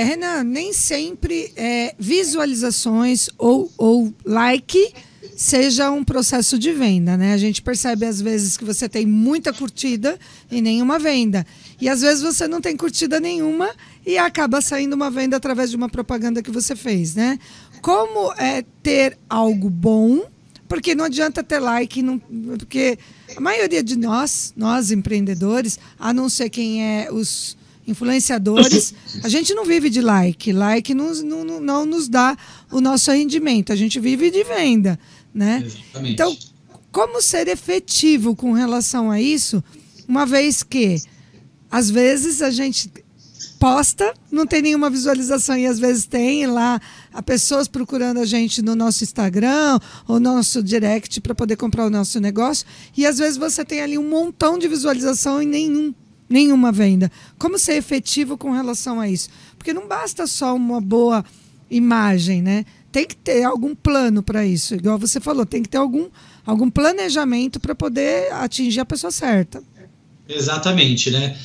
Renan, nem sempre visualizações ou like seja um processo de venda, né? A gente percebe às vezes que você tem muita curtida e nenhuma venda. E às vezes você não tem curtida nenhuma e acaba saindo uma venda através de uma propaganda que você fez, né? Como ter algo bom? Porque não adianta ter like, porque a maioria de nós empreendedores, a não ser quem é os influenciadores, a gente não vive de like. Like não nos dá o nosso rendimento. A gente vive de venda, né? Exatamente. Então, como ser efetivo com relação a isso, uma vez que, às vezes, a gente posta, não tem nenhuma visualização e às vezes tem lá pessoas procurando a gente no nosso Instagram ou no nosso direct para poder comprar o nosso negócio e às vezes você tem ali um montão de visualização e nenhuma venda. Como ser efetivo com relação a isso? Porque não basta só uma boa imagem, né? Tem que ter algum plano para isso. Igual você falou, tem que ter algum planejamento para poder atingir a pessoa certa. Exatamente, né?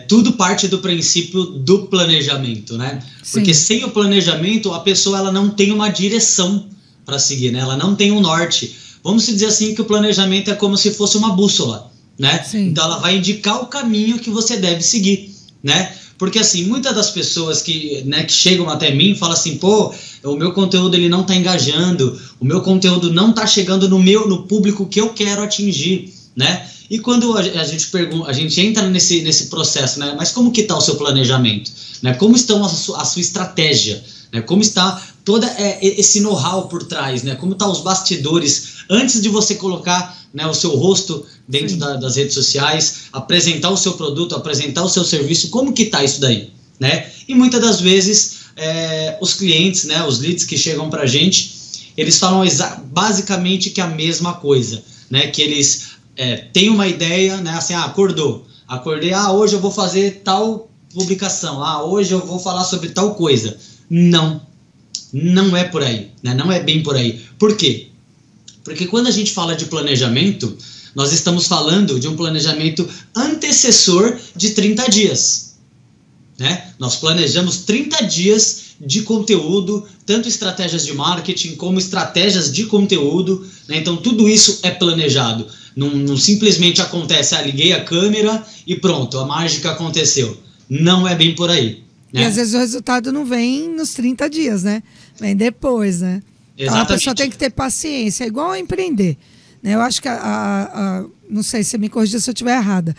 Tudo parte do princípio do planejamento, né? Sim. Porque sem o planejamento, a pessoa ela não tem uma direção para seguir, né? Ela não tem um norte. Vamos dizer assim que o planejamento é como se fosse uma bússola, né? Sim. Então ela vai indicar o caminho que você deve seguir, né? Porque assim, muitas das pessoas que chegam até mim falam assim, pô, o meu conteúdo ele não está engajando, o meu conteúdo não está chegando no público que eu quero atingir, né? E quando a gente entra nesse processo, né? Mas como que está o seu planejamento? Né? Como estão a sua estratégia? Né? Como está todo esse know-how por trás? Né? Como estão os bastidores antes de você colocar, né, o seu rosto dentro das redes sociais, apresentar o seu produto, apresentar o seu serviço? Como que está isso daí? Né? E muitas das vezes os clientes, né, os leads que chegam para a gente, eles falam basicamente que a mesma coisa, né? Que eles tem uma ideia, né, assim, acordei, hoje eu vou fazer tal publicação, hoje eu vou falar sobre tal coisa. Não é por aí, né, não é bem por aí. Por quê? Porque quando a gente fala de planejamento, nós estamos falando de um planejamento antecessor de 30 dias. Né? Nós planejamos 30 dias de conteúdo, tanto estratégias de marketing como estratégias de conteúdo, né? Então tudo isso é planejado. Não simplesmente acontece, liguei a câmera e pronto, a mágica aconteceu. Não é bem por aí. Né? E às vezes o resultado não vem nos 30 dias, né? Vem depois, né? Então a pessoa tem que ter paciência, é igual a empreender. Né? Eu acho que não sei se me corrija se eu estiver errada.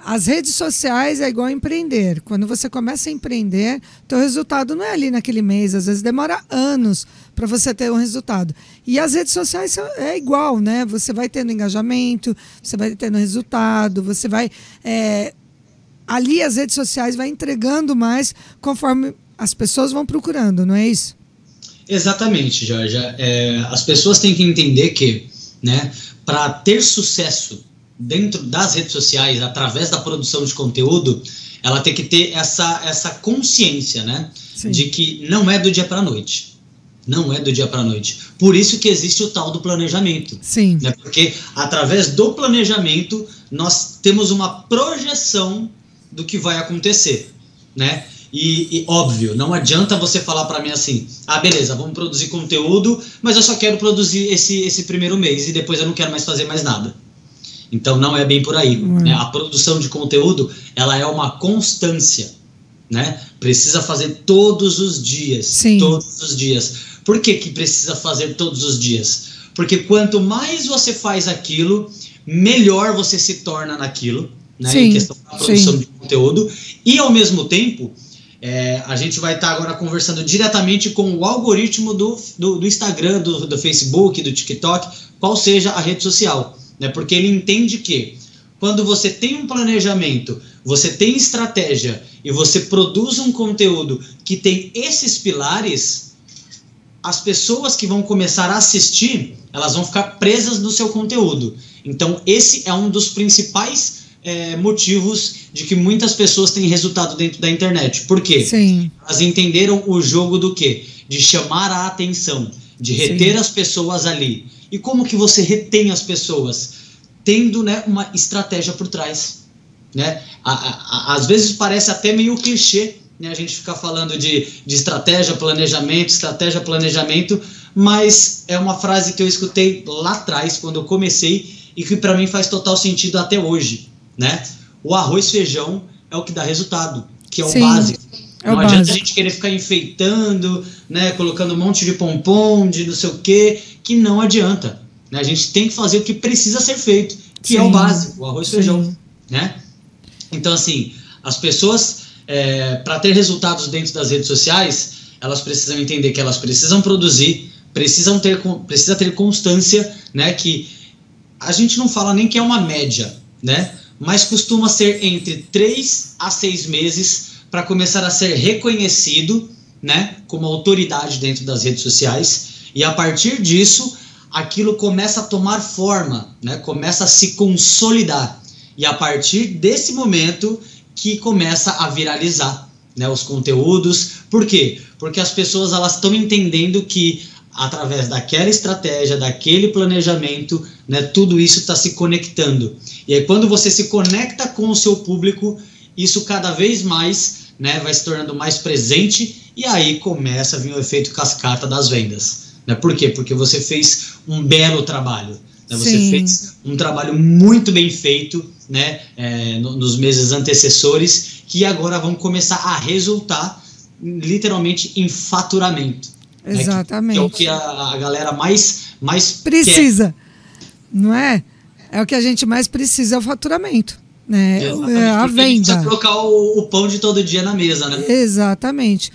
As redes sociais é igual a empreender. Quando você começa a empreender, teu resultado não é ali naquele mês. Às vezes demora anos para você ter um resultado. E as redes sociais é igual, né? Você vai tendo engajamento, você vai tendo resultado, você vai... ali as redes sociais vai entregando mais conforme as pessoas vão procurando, não é isso? Exatamente, Jorge. As pessoas têm que entender que, né, para ter sucesso dentro das redes sociais, através da produção de conteúdo, ela tem que ter essa consciência, né? Sim. De que não é do dia para a noite. Não é do dia para a noite. Por isso que existe o tal do planejamento. Sim. Né? Porque através do planejamento nós temos uma projeção do que vai acontecer, né? E óbvio, não adianta você falar para mim assim, beleza, vamos produzir conteúdo, mas eu só quero produzir esse primeiro mês e depois eu não quero mais fazer mais nada. Então não é bem por aí. Né? A produção de conteúdo, ela é uma constância, né? Precisa fazer todos os dias. Sim. Todos os dias. Por que precisa fazer todos os dias? Porque quanto mais você faz aquilo, melhor você se torna naquilo, né? Em questão da produção de conteúdo. E ao mesmo tempo, a gente vai estar agora conversando diretamente com o algoritmo do Instagram, do Facebook, do TikTok, qual seja a rede social. Né? Porque ele entende que quando você tem um planejamento, você tem estratégia e você produz um conteúdo que tem esses pilares, as pessoas que vão começar a assistir, elas vão ficar presas no seu conteúdo. Então esse é um dos principais motivos de que muitas pessoas têm resultado dentro da internet. Por quê? Sim. Elas entenderam o jogo do quê? De chamar a atenção, de reter as pessoas ali. E como que você retém as pessoas? Tendo, né, uma estratégia por trás. Né? Às vezes parece até meio clichê, né, a gente ficar falando de estratégia, planejamento, mas é uma frase que eu escutei lá atrás, quando eu comecei, e que para mim faz total sentido até hoje, né? O arroz e feijão é o que dá resultado, que é o básico. Não adianta a gente querer ficar enfeitando, né, colocando um monte de pompom, de não sei o quê, que não adianta. Né? A gente tem que fazer o que precisa ser feito, que é o básico, o arroz e feijão. Né? Então, assim, as pessoas, para ter resultados dentro das redes sociais, elas precisam entender que elas precisam produzir, precisa ter constância, né, que a gente não fala nem que é uma média, né, mas costuma ser entre 3 a 6 meses para começar a ser reconhecido, né, como autoridade dentro das redes sociais, e a partir disso, aquilo começa a tomar forma, né, começa a se consolidar, e a partir desse momento que começa a viralizar, né, os conteúdos. Por quê? Porque as pessoas elas estão entendendo que através daquela estratégia, daquele planejamento, né, tudo isso está se conectando. E aí quando você se conecta com o seu público, isso cada vez mais, né, vai se tornando mais presente, e aí começa a vir o efeito cascata das vendas. Né? Por quê? Porque você fez um belo trabalho. Né? Você fez um trabalho muito bem feito, né, nos meses antecessores, que agora vão começar a resultar literalmente em faturamento. Exatamente. Né? Que é o que a galera mais precisa, quer. Não é? É o que a gente mais precisa, é o faturamento. Né? A venda. A gente precisa colocar o pão de todo dia na mesa, né? Exatamente.